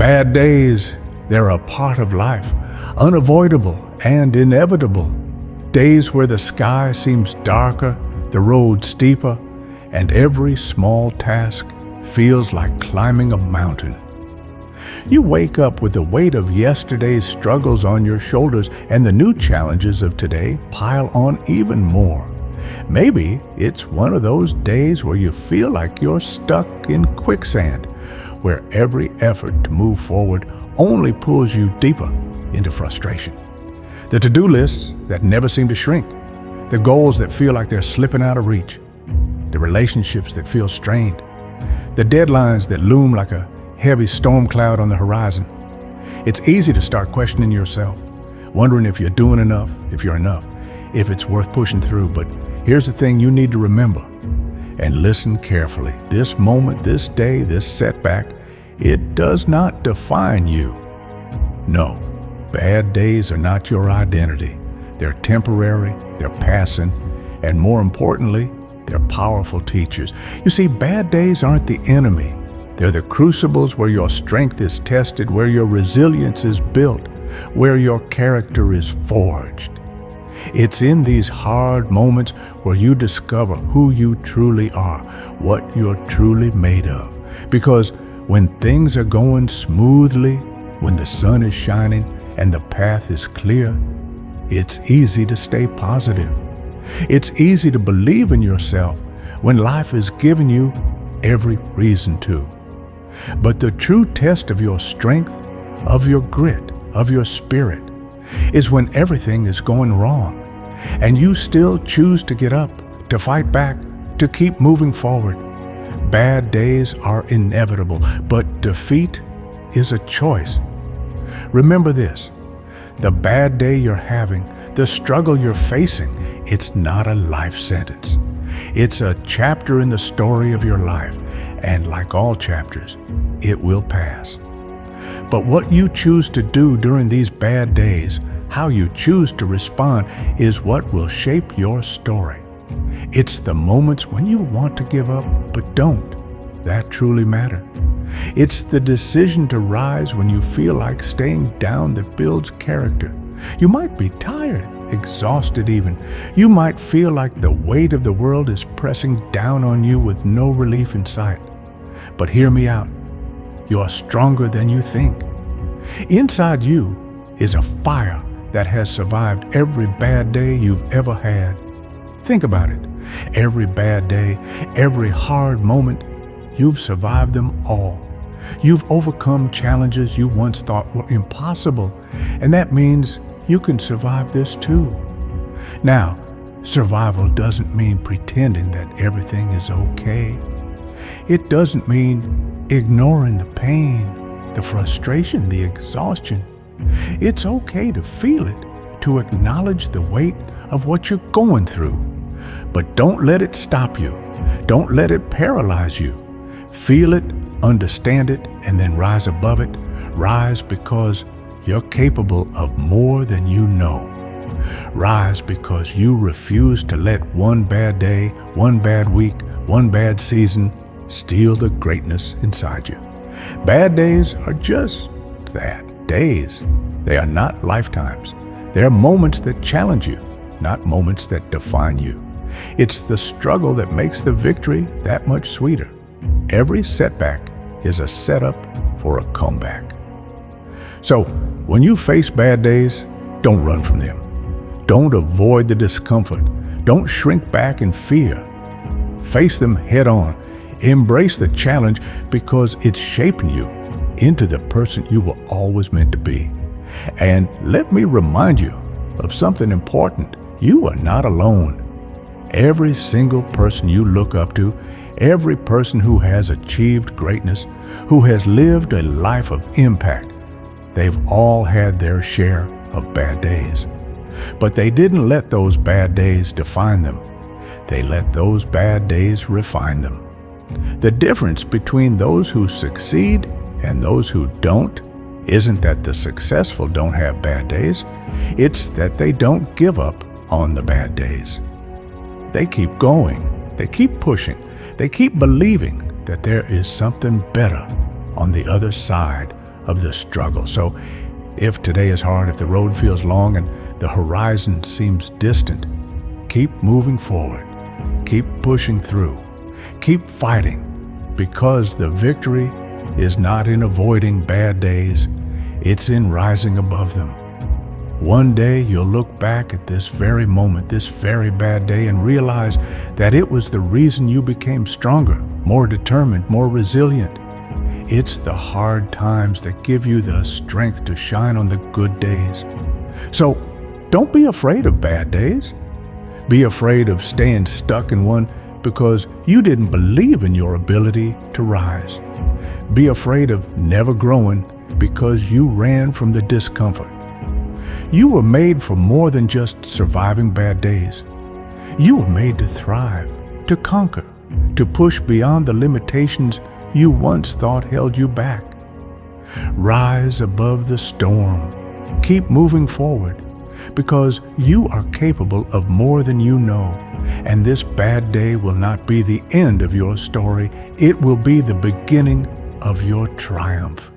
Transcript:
Bad days, they're a part of life, unavoidable and inevitable. Days where the sky seems darker, the road steeper, and every small task feels like climbing a mountain. You wake up with the weight of yesterday's struggles on your shoulders, and the new challenges of today pile on even more. Maybe it's one of those days where you feel like you're stuck in quicksand, where every effort to move forward only pulls you deeper into frustration. The to-do lists that never seem to shrink, the goals that feel like they're slipping out of reach, the relationships that feel strained, the deadlines that loom like a heavy storm cloud on the horizon. It's easy to start questioning yourself, wondering if you're doing enough, if you're enough, if it's worth pushing through. But here's the thing you need to remember, and listen carefully. This moment, this day, this setback, it does not define you. No, bad days are not your identity. They're temporary, they're passing, and more importantly, they're powerful teachers. You see, bad days aren't the enemy. They're the crucibles where your strength is tested, where your resilience is built, where your character is forged. It's in these hard moments where you discover who you truly are, what you're truly made of. Because when things are going smoothly, when the sun is shining and the path is clear, it's easy to stay positive. It's easy to believe in yourself when life is giving you every reason to. But the true test of your strength, of your grit, of your spirit, is when everything is going wrong, and you still choose to get up, to fight back, to keep moving forward. Bad days are inevitable, but defeat is a choice. Remember this, the bad day you're having, the struggle you're facing, it's not a life sentence. It's a chapter in the story of your life, and like all chapters, it will pass. But what you choose to do during these bad days, how you choose to respond, is what will shape your story. It's the moments when you want to give up but don't, that truly matter. It's the decision to rise when you feel like staying down that builds character. You might be tired, exhausted even. You might feel like the weight of the world is pressing down on you with no relief in sight. But hear me out. You are stronger than you think. Inside you is a fire that has survived every bad day you've ever had. Think about it. Every bad day, every hard moment, you've survived them all. You've overcome challenges you once thought were impossible, and that means you can survive this too. Now, survival doesn't mean pretending that everything is okay. It doesn't mean ignoring the pain, the frustration, the exhaustion. It's okay to feel it, to acknowledge the weight of what you're going through. But don't let it stop you. Don't let it paralyze you. Feel it, understand it, and then rise above it. Rise because you're capable of more than you know. Rise because you refuse to let one bad day, one bad week, one bad season steal the greatness inside you. Bad days are just that, days. They are not lifetimes. They are moments that challenge you, not moments that define you. It's the struggle that makes the victory that much sweeter. Every setback is a setup for a comeback. So, when you face bad days, don't run from them. Don't avoid the discomfort. Don't shrink back in fear. Face them head on. Embrace the challenge because it's shaping you into the person you were always meant to be. And let me remind you of something important. You are not alone. Every single person you look up to, every person who has achieved greatness, who has lived a life of impact, they've all had their share of bad days. But they didn't let those bad days define them. They let those bad days refine them. The difference between those who succeed and those who don't isn't that the successful don't have bad days. It's that they don't give up on the bad days. They keep going. They keep pushing. They keep believing that there is something better on the other side of the struggle. So if today is hard, if the road feels long and the horizon seems distant, keep moving forward. Keep pushing through. Keep fighting, because the victory is not in avoiding bad days. It's in rising above them. One day you'll look back at this very moment, this very bad day, and realize that it was the reason you became stronger, more determined, more resilient. It's the hard times that give you the strength to shine on the good days. So don't be afraid of bad days. Be afraid of staying stuck in one because you didn't believe in your ability to rise. Be afraid of never growing because you ran from the discomfort. You were made for more than just surviving bad days. You were made to thrive, to conquer, to push beyond the limitations you once thought held you back. Rise above the storm. Keep moving forward, because you are capable of more than you know. And this bad day will not be the end of your story. It will be the beginning of your triumph.